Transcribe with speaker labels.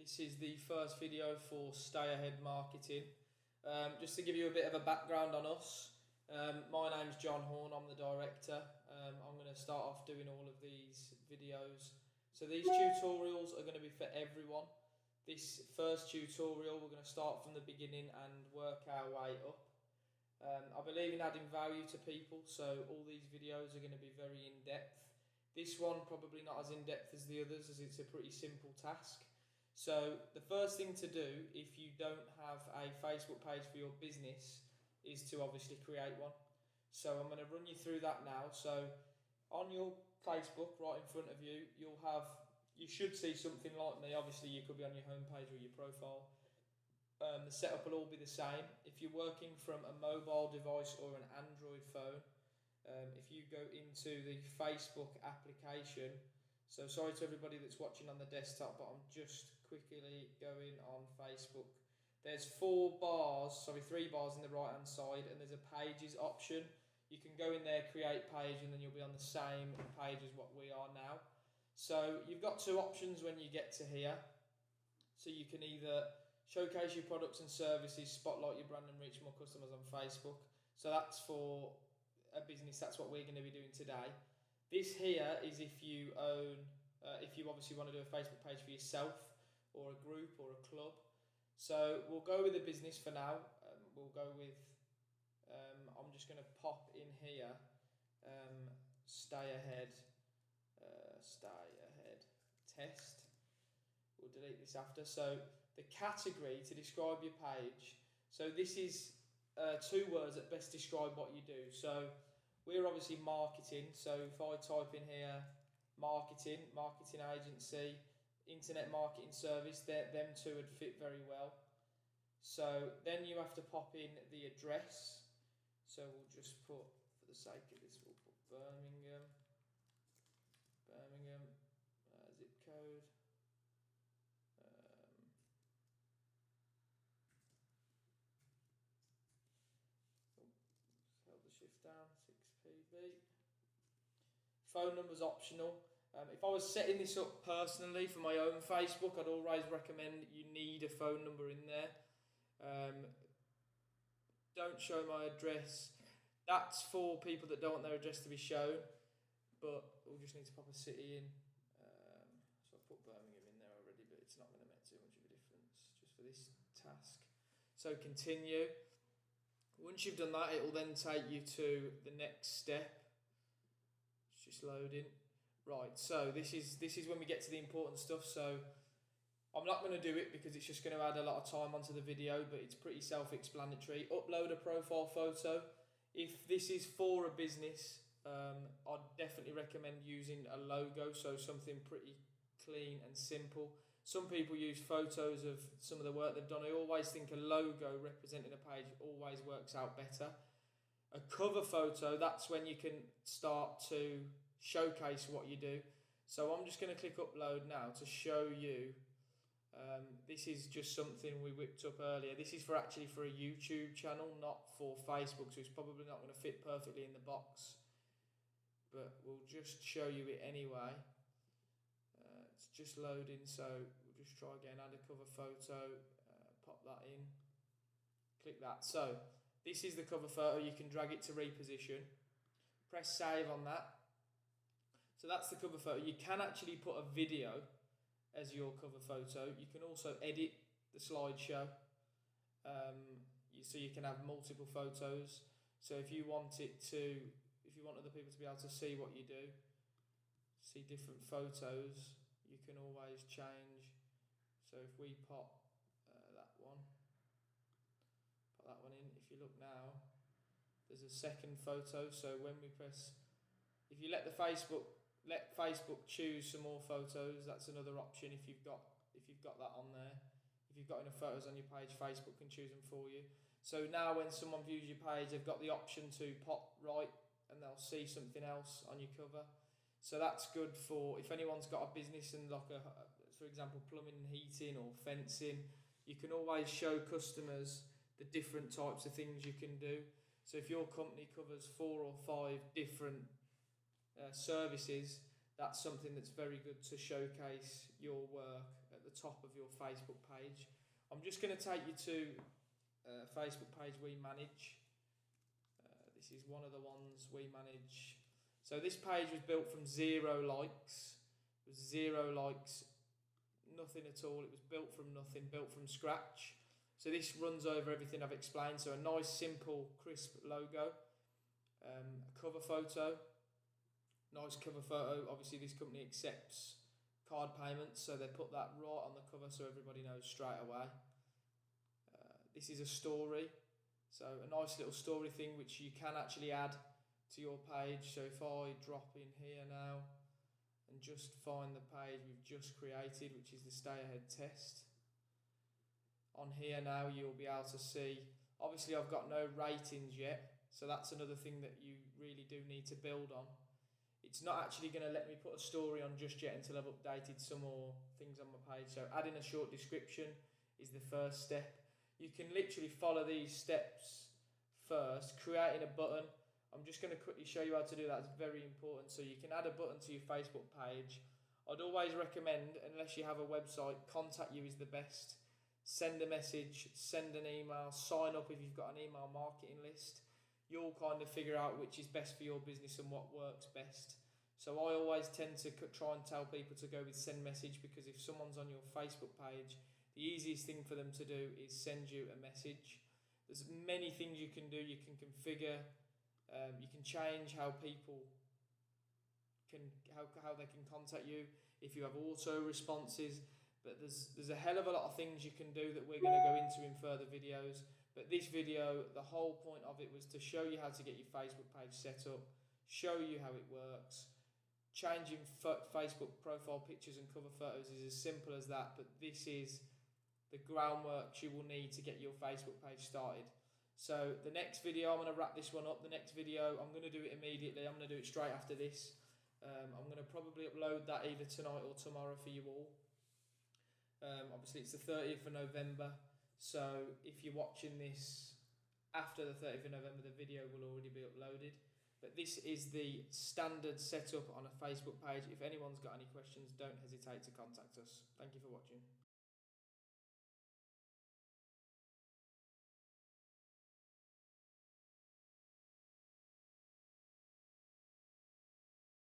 Speaker 1: This is the first video for Stay Ahead Marketing. Just to give you a bit of a background on us, my name's John Horn, I'm the director. I'm going to start off doing all of these videos. So these tutorials are going to be for everyone. This first tutorial, we're going to start from the beginning and work our way up. I believe in adding value to people, so all these videos are going to be very in-depth. This one probably not as in-depth as the others, as it's a pretty simple task. So the first thing to do if you don't have a Facebook page for your business is to obviously create one. So I'm going to run you through that now. So on your Facebook right in front of you, you should see something like me. Obviously you could be on your homepage or your profile. The setup will all be the same. If you're working from a mobile device or an Android phone, if you go into the Facebook application, so sorry to everybody that's watching on the desktop, but I'm just quickly going on Facebook. There's three bars in the right hand side, and there's a pages option. You can go in there, create page, and then you'll be on the same page as what we are now. So you've got two options when you get to here. So you can either showcase your products and services, spotlight your brand and reach more customers on Facebook. So that's for a business, that's what we're going to be doing today. This here is if you obviously want to do a Facebook page for yourself or a group or a club. So we'll go with the business for now. We'll go with, I'm just going to pop in here, stay ahead test. We'll delete this after. So the category to describe your page. So this is two words that best describe what you do. So we're obviously marketing. So if I type in here, marketing agency, internet marketing service, them two would fit very well. So then you have to pop in the address. So we'll just put, for the sake of this, we'll put Birmingham, zip code. Held the shift down, 6PB. Phone number's optional. If I was setting this up personally for my own Facebook, I'd always recommend that you need a phone number in there. Don't show my address. That's for people that don't want their address to be shown, but we'll just need to pop a city in. So I've put Birmingham in there already, but it's not going to make too much of a difference just for this task. So continue. Once you've done that, it will then take you to the next step. It's just loading. Right, so this is when we get to the important stuff. So I'm not going to do it because it's just going to add a lot of time onto the video, but it's pretty self-explanatory. Upload a profile photo. If this is for a business, I'd definitely recommend using a logo, so something pretty clean and simple. Some people use photos of some of the work they've done. I always think a logo representing a page always works out better. A cover photo, that's when you can start to showcase what you do. So I'm just going to click upload now to show you. This is just something we whipped up earlier. This is actually for a YouTube channel, not for Facebook, so it's probably not going to fit perfectly in the box. But we'll just show you it anyway. It's just loading, so we'll just try again, add a cover photo, pop that in, click that. So this is the cover photo. You can drag it to reposition, press save on that. So that's the cover photo. You can actually put a video as your cover photo. You can also edit the slideshow, so you can have multiple photos. So if you want other people to be able to see what you do, see different photos, you can always change. So if we pop that one in, if you look now, there's a second photo. So when we press, if you let Facebook choose some more photos, that's another option. If you've got that on there, if you've got enough photos on your page, Facebook can choose them for you. So now when someone views your page, they've got the option to pop right and they'll see something else on your cover. So that's good for if anyone's got a business and for example, plumbing and heating or fencing, you can always show customers the different types of things you can do. So if your company covers 4 or 5 different services, that's something that's very good to showcase your work at the top of your Facebook page. I'm just going to take you to a Facebook page we manage. This is one of the ones we manage. So this page was built from 0 likes. It was 0 likes, nothing at all. It was built from nothing, built from scratch. So this runs over everything I've explained. So a nice, simple, crisp logo, a cover photo, nice cover photo. Obviously this company accepts card payments, so they put that right on the cover so everybody knows straight away. This is a story, so a nice little story thing which you can actually add to your page. So if I drop in here now and just find the page we've just created, which is the Stay Ahead test, on here now you'll be able to see, obviously I've got no ratings yet, so that's another thing that you really do need to build on. It's not actually going to let me put a story on just yet until I've updated some more things on my page. So adding a short description is the first step. You can literally follow these steps first. Creating a button, I'm just going to quickly show you how to do that. It's very important. So you can add a button to your Facebook page. I'd always recommend, unless you have a website, Contact You is the best. Send a message, send an email, sign up if you've got an email marketing list. You'll kind of figure out which is best for your business and what works best. So I always tend to try and tell people to go with send message, because if someone's on your Facebook page, the easiest thing for them to do is send you a message. There's many things you can do. You can configure, you can change how people can, how they can contact you, if you have auto responses. But there's a hell of a lot of things you can do that we're going to go into in further videos. But this video, the whole point of it was to show you how to get your Facebook page set up, show you how it works. Changing Facebook profile pictures and cover photos is as simple as that, but this is the groundwork you will need to get your Facebook page started. So the next video, I'm going to wrap this one up. The next video, I'm going to do it immediately. I'm going to do it straight after this. I'm going to probably upload that either tonight or tomorrow for you all. Obviously it's the 30th of November, so if you're watching this after the 30th of November, the video will already be uploaded. But this is the standard setup on a Facebook page. If anyone's got any questions, don't hesitate to contact us. Thank you for watching.